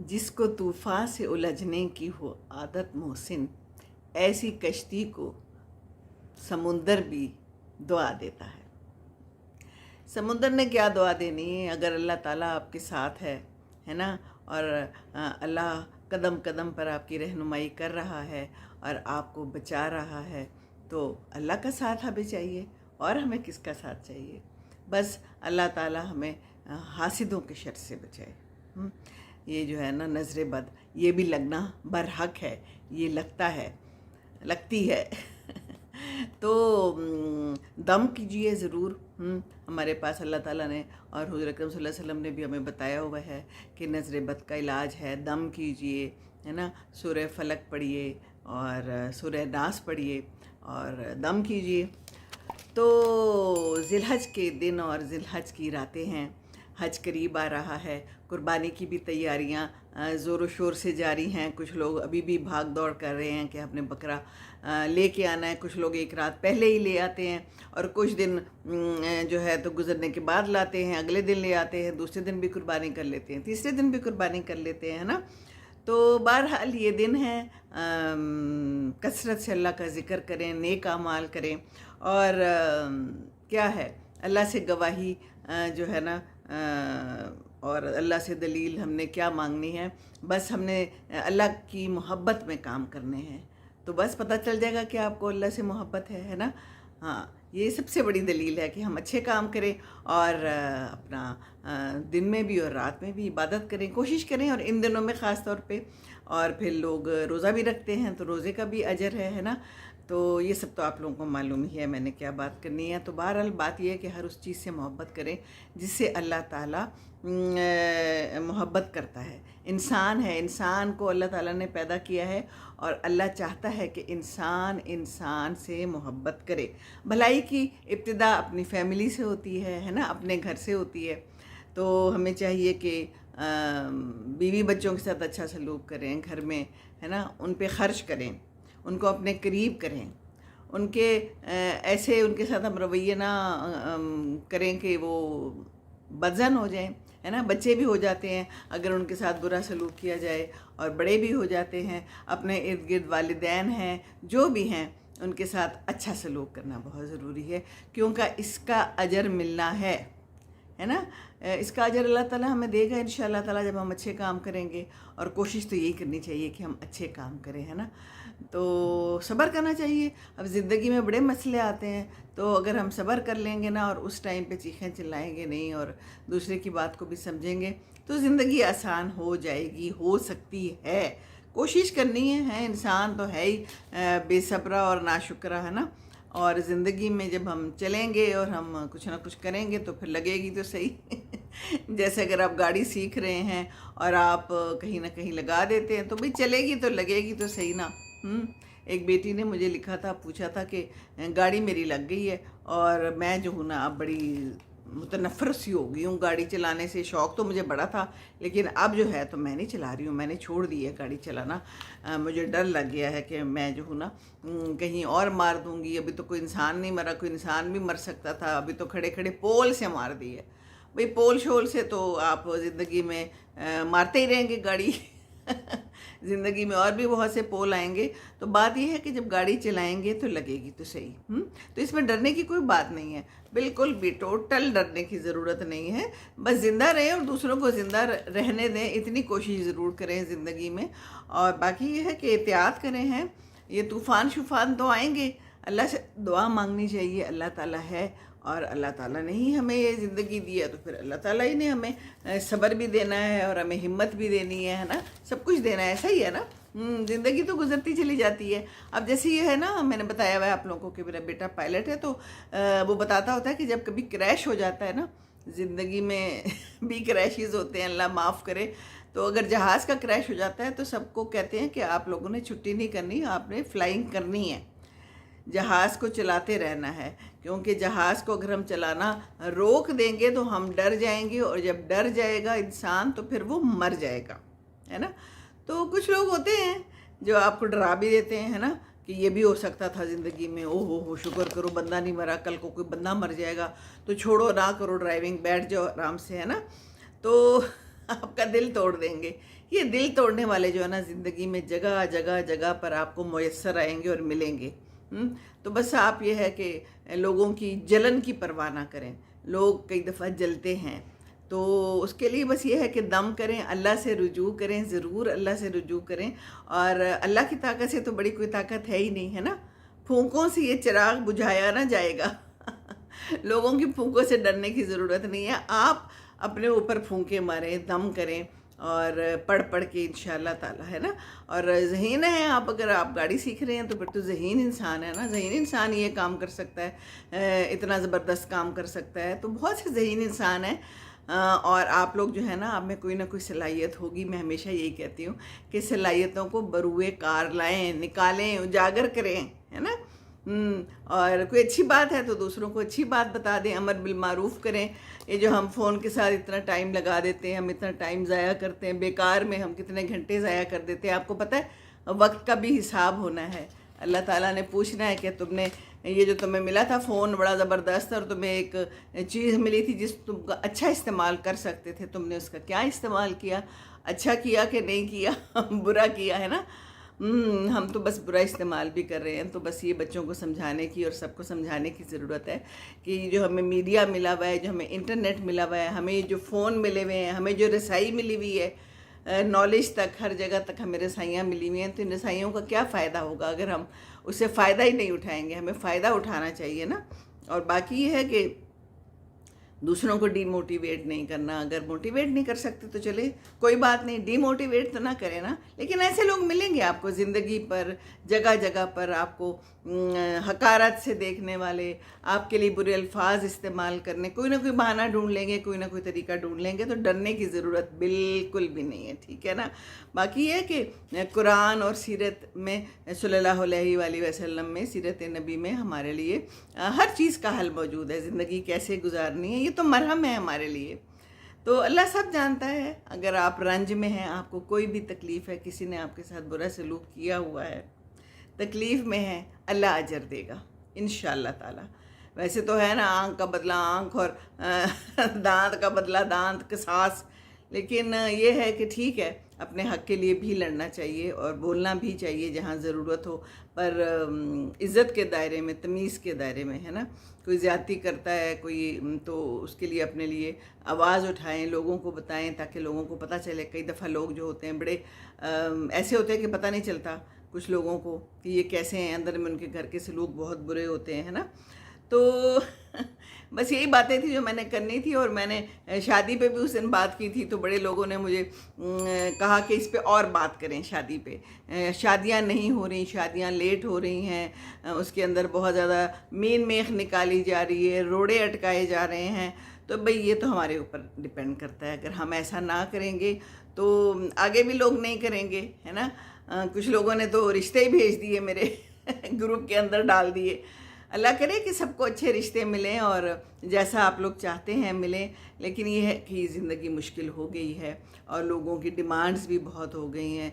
جس کو طوفان سے الجھنے کی ہو عادت محسن، ایسی کشتی کو سمندر بھی دعا دیتا ہے۔ سمندر نے کیا دعا دینی ہے اگر اللہ تعالیٰ آپ کے ساتھ ہے نا، اور اللہ قدم قدم پر آپ کی رہنمائی کر رہا ہے اور آپ کو بچا رہا ہے، تو اللہ کا ساتھ ہمیں چاہیے، اور ہمیں کس کا ساتھ چاہیے؟ بس اللہ تعالیٰ ہمیں حاسدوں کے شر سے بچائے۔ یہ جو ہے نا نظر بد، یہ بھی لگنا برحق ہے، یہ لگتی ہے تو دم کیجئے ضرور۔ ہمارے پاس اللہ تعالیٰ نے اور حضور اکرم صلی اللہ علیہ وسلم نے بھی ہمیں بتایا ہوا ہے کہ نظر بد کا علاج ہے دم کیجئے، ہے نا، سورہ فلق پڑھیے اور سورہ ناس پڑھیے اور دم کیجئے۔ تو ذی الحج کے دن اور ذی الحج کی راتیں ہیں، حج قریب آ رہا ہے، قربانی کی بھی تیاریاں زور و شور سے جاری ہیں۔ کچھ لوگ ابھی بھی بھاگ دوڑ کر رہے ہیں کہ ہم نے بکرا لے کے آنا ہے، کچھ لوگ ایک رات پہلے ہی لے آتے ہیں، اور کچھ دن جو ہے تو گزرنے کے بعد لاتے ہیں، اگلے دن لے آتے ہیں، دوسرے دن بھی قربانی کر لیتے ہیں، تیسرے دن بھی قربانی کر لیتے ہیں نا۔ تو بہرحال یہ دن ہے، کثرت سے اللہ کا ذکر کریں، نیک اعمال کریں، اور کیا ہے اللہ سے گواہی جو ہے نا، اور اللہ سے دلیل ہم نے کیا مانگنی ہے؟ بس ہم نے اللہ کی محبت میں کام کرنے ہیں، تو بس پتہ چل جائے گا کہ آپ کو اللہ سے محبت ہے نا۔ ہاں، یہ سب سے بڑی دلیل ہے کہ ہم اچھے کام کریں، اور اپنا دن میں بھی اور رات میں بھی عبادت کریں، کوشش کریں، اور ان دنوں میں خاص طور پہ۔ اور پھر لوگ روزہ بھی رکھتے ہیں تو روزے کا بھی اجر ہے نا۔ تو یہ سب تو آپ لوگوں کو معلوم ہی ہے میں نے کیا بات کرنی ہے۔ تو بہرحال بات یہ ہے کہ ہر اس چیز سے محبت کریں جس سے اللہ تعالیٰ محبت کرتا ہے۔ انسان ہے، انسان کو اللہ تعالیٰ نے پیدا کیا ہے، اور اللہ چاہتا ہے کہ انسان سے محبت کرے۔ بھلائی کی ابتدا اپنی فیملی سے ہوتی ہے نا، اپنے گھر سے ہوتی ہے۔ تو ہمیں چاہیے کہ بیوی بچوں کے ساتھ اچھا سلوک کریں، گھر میں ہے نا، ان پہ خرچ کریں، ان کو اپنے قریب کریں، ان کے ایسے ان کے ساتھ ہم رویے نہ کریں کہ وہ بدظن ہو جائیں، ہے نا۔ بچے بھی ہو جاتے ہیں اگر ان کے ساتھ برا سلوک کیا جائے، اور بڑے بھی ہو جاتے ہیں، اپنے ارد گرد والدین ہیں جو بھی ہیں ان کے ساتھ اچھا سلوک کرنا بہت ضروری ہے، کیونکہ اس کا اجر ملنا ہے نا۔ اس کا اجر اللہ تعالیٰ ہمیں دے گا انشاءاللہ تعالیٰ جب ہم اچھے کام کریں گے، اور کوشش تو یہی کرنی چاہیے کہ ہم اچھے کام کریں، ہے نا۔ تو صبر کرنا چاہیے۔ اب زندگی میں بڑے مسئلے آتے ہیں، تو اگر ہم صبر کر لیں گے نا، اور اس ٹائم پہ چیخیں چلائیں گے نہیں، اور دوسرے کی بات کو بھی سمجھیں گے، تو زندگی آسان ہو جائے گی، ہو سکتی ہے۔ کوشش کرنی ہے، انسان تو ہے ہی بے صبرہ اور ناشکرہ، ہے نا۔ اور زندگی میں جب ہم چلیں گے اور ہم کچھ نہ کچھ کریں گے تو پھر لگے گی تو صحیح جیسے اگر آپ گاڑی سیکھ رہے ہیں اور آپ کہیں نہ کہیں لگا دیتے ہیں تو بھئی چلے گی تو لگے گی تو صحیح نا۔ ایک بیٹی نے مجھے لکھا تھا، پوچھا تھا کہ گاڑی میری لگ گئی ہے، اور میں جو ہوں نا اب بڑی متنفر سی ہو گئی ہوں گاڑی چلانے سے۔ شوق تو مجھے بڑا تھا، لیکن اب جو ہے تو میں نہیں چلا رہی ہوں، میں نے چھوڑ دی ہے گاڑی چلانا۔ مجھے ڈر لگ گیا ہے کہ میں جو ہوں نا کہیں اور مار دوں گی۔ ابھی تو کوئی انسان نہیں مرا، کوئی انسان بھی مر سکتا تھا، ابھی تو کھڑے کھڑے پول سے مار دی ہے۔ بھئی پول شول سے تو آپ زندگی میں مارتے ہی رہیں گے گاڑی زندگی میں اور بھی بہت سے پول آئیں گے۔ تو بات یہ ہے کہ جب گاڑی چلائیں گے تو لگے گی تو صحیح۔ تو اس میں ڈرنے کی کوئی بات نہیں ہے، بالکل بھی ٹوٹل ڈرنے کی ضرورت نہیں ہے۔ بس زندہ رہیں اور دوسروں کو زندہ رہنے دیں، اتنی کوشش ضرور کریں زندگی میں۔ اور باقی یہ ہے کہ احتیاط کریں ہیں، یہ طوفان شفان تو آئیں گے، اللہ سے دعا مانگنی چاہیے۔ اللہ تعالیٰ ہے، اور اللہ تعالیٰ نے ہی ہمیں یہ زندگی دی ہے، تو پھر اللہ تعالیٰ ہی نے ہمیں صبر بھی دینا ہے اور ہمیں ہمت بھی دینی ہے نا، سب کچھ دینا ہے، ایسا ہی ہے نا۔ زندگی تو گزرتی چلی جاتی ہے۔ اب جیسے یہ ہے نا، میں نے بتایا ہوا ہے آپ لوگوں کو کہ میرا بیٹا پائلٹ ہے، تو وہ بتاتا ہوتا ہے کہ جب کبھی کریش ہو جاتا ہے نا، زندگی میں بھی کریشز ہوتے ہیں، اللہ معاف کرے۔ تو اگر جہاز کا کریش ہو جاتا ہے تو سب کو کہتے ہیں کہ آپ لوگوں نے چھٹی نہیں کرنی، آپ نے فلائنگ کرنی ہے، جہاز کو چلاتے رہنا ہے، کیونکہ جہاز کو اگر ہم چلانا روک دیں گے تو ہم ڈر جائیں گے، اور جب ڈر جائے گا انسان تو پھر وہ مر جائے گا، ہے نا۔ تو کچھ لوگ ہوتے ہیں جو آپ کو ڈرا بھی دیتے ہیں، ہے نا، کہ یہ بھی ہو سکتا تھا زندگی میں، ہو شکر کرو بندہ نہیں مرا، کل کو کوئی بندہ مر جائے گا تو چھوڑو نہ کرو ڈرائیونگ، بیٹھ جاؤ آرام سے، ہے نا۔ تو آپ کا دل توڑ دیں گے. یہ دل توڑنے والے جو ہے نا زندگی میں جگہ جگہ جگہ پر آپ کو میسر آئیں گے اور ملیں گے. تو بس آپ یہ ہے کہ لوگوں کی جلن کی پرواہ نہ کریں. لوگ کئی دفعہ جلتے ہیں تو اس کے لیے بس یہ ہے کہ دم کریں, اللہ سے رجوع کریں, ضرور اللہ سے رجوع کریں. اور اللہ کی طاقت سے تو بڑی کوئی طاقت ہے ہی نہیں, ہے نا. پھونکوں سے یہ چراغ بجھایا نہ جائے گا. لوگوں کی پھونکوں سے ڈرنے کی ضرورت نہیں ہے. آپ اپنے اوپر پھونکے ماریں, دم کریں اور پڑھ پڑھ کے انشاءاللہ تعالی, ہے نا. اور ذہین ہیں آپ, اگر آپ گاڑی سیکھ رہے ہیں تو پھر تو ذہین انسان ہے نا. ذہین انسان یہ کام کر سکتا ہے, اتنا زبردست کام کر سکتا ہے. تو بہت سے ذہین انسان ہیں, اور آپ لوگ جو ہے نا, آپ میں کوئی نہ کوئی صلاحیت ہوگی. میں ہمیشہ یہی کہتی ہوں کہ صلاحیتوں کو بروئے کار لائیں, نکالیں, اجاگر کریں, ہے نا. اور کوئی اچھی بات ہے تو دوسروں کو اچھی بات بتا دیں, امر بالمعروف کریں. یہ جو ہم فون کے ساتھ اتنا ٹائم لگا دیتے ہیں, ہم اتنا ٹائم ضائع کرتے ہیں بیکار میں, ہم کتنے گھنٹے ضائع کر دیتے ہیں. آپ کو پتہ ہے وقت کا بھی حساب ہونا ہے. اللہ تعالیٰ نے پوچھنا ہے کہ تم نے یہ جو تمہیں ملا تھا فون بڑا زبردست, اور تمہیں ایک چیز ملی تھی جس تم کا اچھا استعمال کر سکتے تھے, تم نے اس کا کیا استعمال کیا؟ اچھا کیا کہ نہیں کیا؟ برا کیا, ہے نا. ہم تو بس برا استعمال بھی کر رہے ہیں. تو بس یہ بچوں کو سمجھانے کی اور سب کو سمجھانے کی ضرورت ہے کہ جو ہمیں میڈیا ملا ہوا ہے, جو ہمیں انٹرنیٹ ملا ہوا ہے, ہمیں جو فون ملے ہوئے ہیں, ہمیں جو رسائی ملی ہوئی ہے, نالج تک, ہر جگہ تک ہمیں رسائیاں ملی ہوئی ہیں. تو ان رسائیوں کا کیا فائدہ ہوگا اگر ہم اس سے فائدہ ہی نہیں اٹھائیں گے؟ ہمیں فائدہ اٹھانا چاہیے نا. اور باقی یہ ہے کہ دوسروں کو ڈی موٹیویٹ نہیں کرنا. اگر موٹیویٹ نہیں کر سکتے تو چلے کوئی بات نہیں, ڈی موٹیویٹ تو نہ کریں نا. لیکن ایسے لوگ ملیں گے آپ کو زندگی پر, جگہ جگہ پر, آپ کو حقارت سے دیکھنے والے, آپ کے لیے برے الفاظ استعمال کرنے, کوئی نہ کوئی بہانہ ڈھونڈ لیں گے, کوئی نہ کوئی طریقہ ڈھونڈ لیں گے. تو ڈرنے کی ضرورت بالکل بھی نہیں ہے, ٹھیک ہے نا. باقی یہ ہے کہ قرآن اور سیرت میں صلی اللہ علیہ وآلہ وسلم میں, سیرت نبی میں ہمارے لیے ہر چیز کا حل موجود ہے. زندگی کیسے گزارنی ہے یہ تو مرہم ہے ہمارے لیے. تو اللہ سب جانتا ہے. اگر آپ رنج میں ہیں, آپ کو کوئی بھی تکلیف ہے, کسی نے آپ کے ساتھ برا سلوک کیا ہوا ہے, تکلیف میں ہے, اللہ اجر دے گا انشاءاللہ تعالی. ویسے تو ہے نا, آنکھ کا بدلہ آنکھ اور دانت کا بدلہ دانت, قصاص. لیکن یہ ہے کہ ٹھیک ہے, اپنے حق کے لیے بھی لڑنا چاہیے اور بولنا بھی چاہیے جہاں ضرورت ہو, پر عزت کے دائرے میں, تمیز کے دائرے میں, ہے نا. کوئی زیادتی کرتا ہے کوئی, تو اس کے لیے اپنے لیے آواز اٹھائیں, لوگوں کو بتائیں تاکہ لوگوں کو پتہ چلے. کئی دفعہ لوگ جو ہوتے ہیں بڑے ایسے ہوتے ہیں کہ پتہ نہیں چلتا کچھ لوگوں کو کہ یہ کیسے ہیں, اندر میں ان کے گھر کے سلوک بہت برے ہوتے ہیں, ہے نا. تو بس یہی باتیں تھیں جو میں نے کرنی تھی. اور میں نے شادی پہ بھی اس دن بات کی تھی, تو بڑے لوگوں نے مجھے کہا کہ اس پہ اور بات کریں. شادی پہ, شادیاں نہیں ہو رہی, شادیاں لیٹ ہو رہی ہیں, اس کے اندر بہت زیادہ مین میخ نکالی جا رہی ہے, روڑے اٹکائے جا رہے ہیں. تو بھئی یہ تو ہمارے اوپر ڈیپینڈ کرتا ہے. اگر ہم ایسا نہ کریں گے تو آگے بھی لوگ نہیں کریں گے, ہے نا. کچھ لوگوں نے تو رشتے ہی بھیج دیے میرے گروپ کے اندر ڈال دیے. اللہ کرے کہ سب کو اچھے رشتے ملیں اور جیسا آپ لوگ چاہتے ہیں ملیں. لیکن یہ ہے کہ زندگی مشکل ہو گئی ہے اور لوگوں کی ڈیمانڈز بھی بہت ہو گئی ہیں.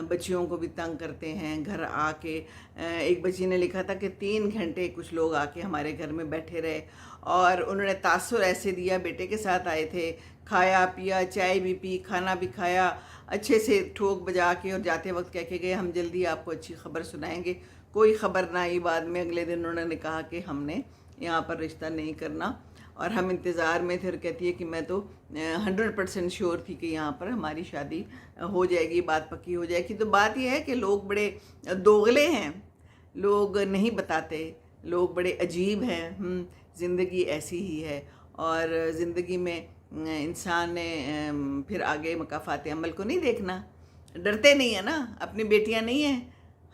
بچیوں کو بھی تنگ کرتے ہیں گھر آ کے. ایک بچی نے لکھا تھا کہ 3 گھنٹے کچھ لوگ آ کے ہمارے گھر میں بیٹھے رہے, اور انہوں نے تاثر ایسے دیا, بیٹے کے ساتھ آئے تھے, کھایا پیا, چائے بھی پی, کھانا بھی کھایا, اچھے سے ٹھوک بجا کے, اور جاتے وقت کہہ کے گئے ہم جلدی آپ کو اچھی خبر سنائیں گے. کوئی خبر نہ آئی. بعد میں اگلے دن انہوں نے کہا کہ ہم نے یہاں پر رشتہ نہیں کرنا, اور ہم انتظار میں تھے. اور کہتی ہے کہ میں تو 100% شیور تھی کہ یہاں پر ہماری شادی ہو جائے گی, بات پکی ہو جائے گی. تو بات یہ ہے کہ لوگ بڑے دوغلے ہیں, لوگ نہیں بتاتے, لوگ بڑے عجیب ہیں. زندگی ایسی ہی ہے, اور زندگی میں انسان نے پھر آگے مکافات عمل کو نہیں دیکھنا. ڈرتے نہیں ہیں نا. اپنی بیٹیاں نہیں ہیں,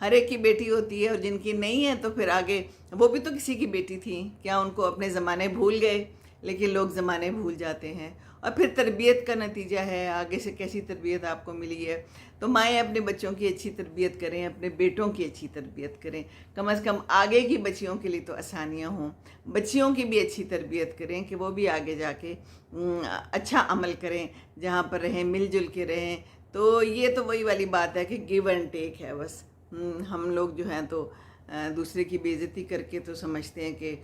ہر ایک کی بیٹی ہوتی ہے, اور جن کی نہیں ہے تو پھر آگے وہ بھی تو کسی کی بیٹی تھیں. کیا ان کو اپنے زمانے بھول گئے؟ لیکن لوگ زمانے بھول جاتے ہیں. اور پھر تربیت کا نتیجہ ہے, آگے سے کیسی تربیت آپ کو ملی ہے. تو مائیں اپنے بچوں کی اچھی تربیت کریں, اپنے بیٹوں کی اچھی تربیت کریں. کم از کم آگے کی بچیوں کے لیے تو آسانیاں ہوں. بچیوں کی بھی اچھی تربیت کریں کہ وہ بھی آگے جا کے اچھا عمل کریں, جہاں پر رہیں مل جل کے رہیں. تو یہ تو وہی والی بات ہے کہ گیو اینڈ ٹیک ہے بس. ہم لوگ جو ہیں تو دوسرے کی بے عزتی کر کے تو سمجھتے ہیں کہ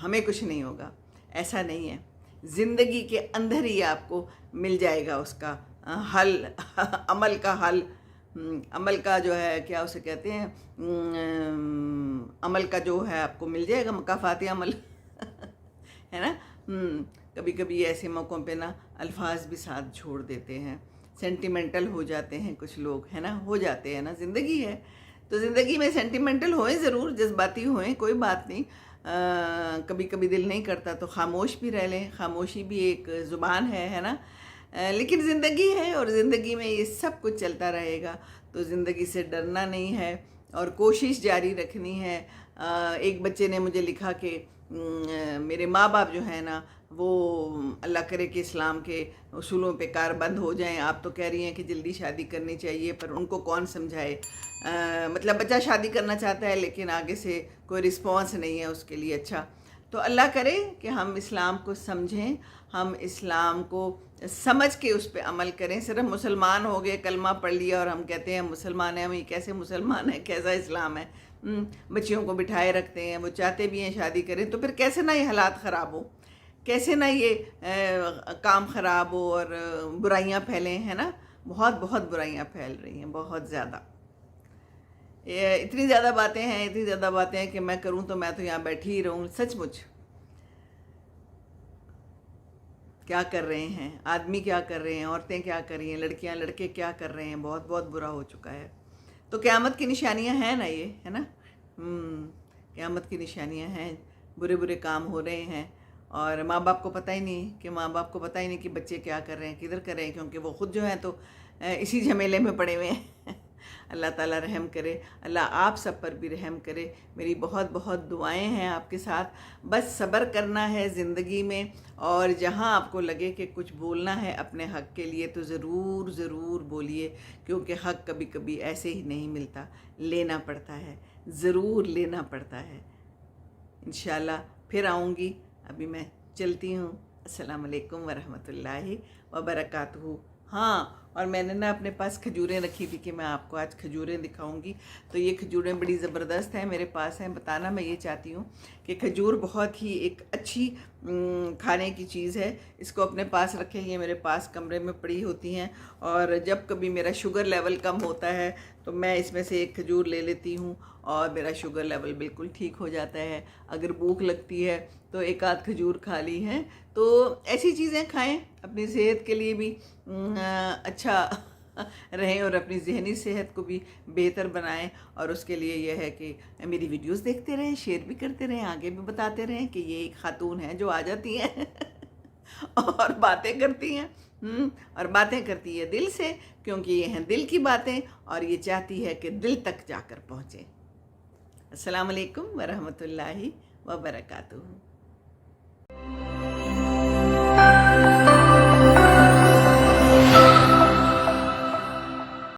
ہمیں کچھ نہیں ہوگا. ایسا نہیں ہے. زندگی کے اندر ہی آپ کو مل جائے گا اس کا حل، عمل کا حل، عمل کا جو ہے کیا اسے کہتے ہیں، عمل کا جو ہے آپ کو مل جائے گا مکافات عمل ہے نا۔ کبھی کبھی ایسے موقعوں پہ نا الفاظ بھی ساتھ چھوڑ دیتے ہیں، سینٹیمنٹل ہو جاتے ہیں کچھ لوگ، ہے نا، ہو جاتے ہیں نا، زندگی ہے تو زندگی میں سینٹیمنٹل ہوئیں ضرور، جذباتی ہوئیں، کوئی بات نہیں، کبھی کبھی دل نہیں کرتا تو خاموش بھی رہ لیں، خاموشی بھی ایک زبان ہے نا، لیکن زندگی ہے اور زندگی میں یہ سب کچھ چلتا رہے گا، تو زندگی سے ڈرنا نہیں ہے اور کوشش جاری رکھنی ہے۔ ایک بچے نے مجھے لکھا کہ میرے ماں باپ جو ہیں نا وہ اللہ کرے کہ اسلام کے اصولوں پہ کاربند ہو جائیں، آپ تو کہہ رہی ہیں کہ جلدی شادی کرنی چاہیے، پر ان کو کون سمجھائے، مطلب بچہ شادی کرنا چاہتا ہے لیکن آگے سے کوئی رسپانس نہیں ہے اس کے لیے اچھا، تو اللہ کرے کہ ہم اسلام کو سمجھیں، ہم اسلام کو سمجھ کے اس پہ عمل کریں۔ صرف مسلمان ہو گئے، کلمہ پڑھ لیا اور ہم کہتے ہیں مسلمان ہیں، ہم یہ کیسے مسلمان ہیں، کیسا اسلام ہے، بچیوں کو بٹھائے رکھتے ہیں، وہ چاہتے بھی ہیں شادی کریں، تو پھر کیسے نہ یہ حالات خراب ہو، کیسے نہ یہ کام خراب ہو اور برائیاں پھیلیں، ہے نا، بہت بہت برائیاں پھیل رہی ہیں، بہت زیادہ، اتنی زیادہ باتیں ہیں، اتنی زیادہ باتیں ہیں کہ میں کروں تو میں تو یہاں بیٹھی ہی رہوں، سچ مچ کیا کر رہے ہیں آدمی، کیا کر رہے ہیں عورتیں، کیا کر رہی ہیں لڑکیاں، لڑکے کیا کر رہے ہیں، بہت بہت برا ہو چکا ہے، تو قیامت کی نشانیاں ہیں نا یہ، ہے نا، قیامت کی نشانیاں ہیں، برے برے کام ہو رہے ہیں، اور ماں باپ کو پتہ ہی نہیں کہ بچے کیا کر رہے ہیں، کدھر کر رہے ہیں، کیونکہ وہ خود جو ہیں تو اسی جھمیلے میں پڑے ہوئے ہیں۔ اللہ تعالیٰ رحم کرے، اللہ آپ سب پر بھی رحم کرے، میری بہت بہت دعائیں ہیں آپ کے ساتھ، بس صبر کرنا ہے زندگی میں، اور جہاں آپ کو لگے کہ کچھ بولنا ہے اپنے حق کے لیے تو ضرور ضرور بولیے، کیونکہ حق کبھی کبھی ایسے ہی نہیں ملتا، لینا پڑتا ہے، ضرور لینا پڑتا ہے۔ انشاءاللہ پھر آؤں گی، ابھی میں چلتی ہوں، السلام علیکم ورحمۃ اللہ وبرکاتہ۔ ہاں، اور میں نے نا اپنے پاس کھجوریں رکھی تھی کہ میں آپ کو آج کھجوریں دکھاؤں گی، تو یہ کھجوریں بڑی زبردست ہیں، میرے پاس ہیں، بتانا میں یہ چاہتی ہوں کہ کھجور بہت ہی ایک اچھی کھانے کی چیز ہے، اس کو اپنے پاس رکھیں، یہ میرے پاس کمرے میں پڑی ہوتی ہیں، اور جب کبھی میرا شوگر لیول کم ہوتا ہے تو میں اس میں سے ایک کھجور لے لیتی ہوں اور میرا شوگر لیول بالکل ٹھیک ہو جاتا ہے۔ اگر بھوک لگتی ہے تو ایک آدھ کھجور کھا لی ہے، تو ایسی چیزیں کھائیں، اپنی صحت کے لیے بھی اچھا رہیں اور اپنی ذہنی صحت کو بھی بہتر بنائیں، اور اس کے لیے یہ ہے کہ میری ویڈیوز دیکھتے رہیں، شیئر بھی کرتے رہیں، آگے بھی بتاتے رہیں کہ یہ ایک خاتون ہے جو آ جاتی ہیں اور باتیں کرتی ہیں، اور باتیں کرتی ہے دل سے، کیونکہ یہ ہیں دل کی باتیں اور یہ چاہتی ہے کہ دل تک جا کر پہنچیں۔ السلام علیکم ورحمۃ اللہ وبرکاتہ۔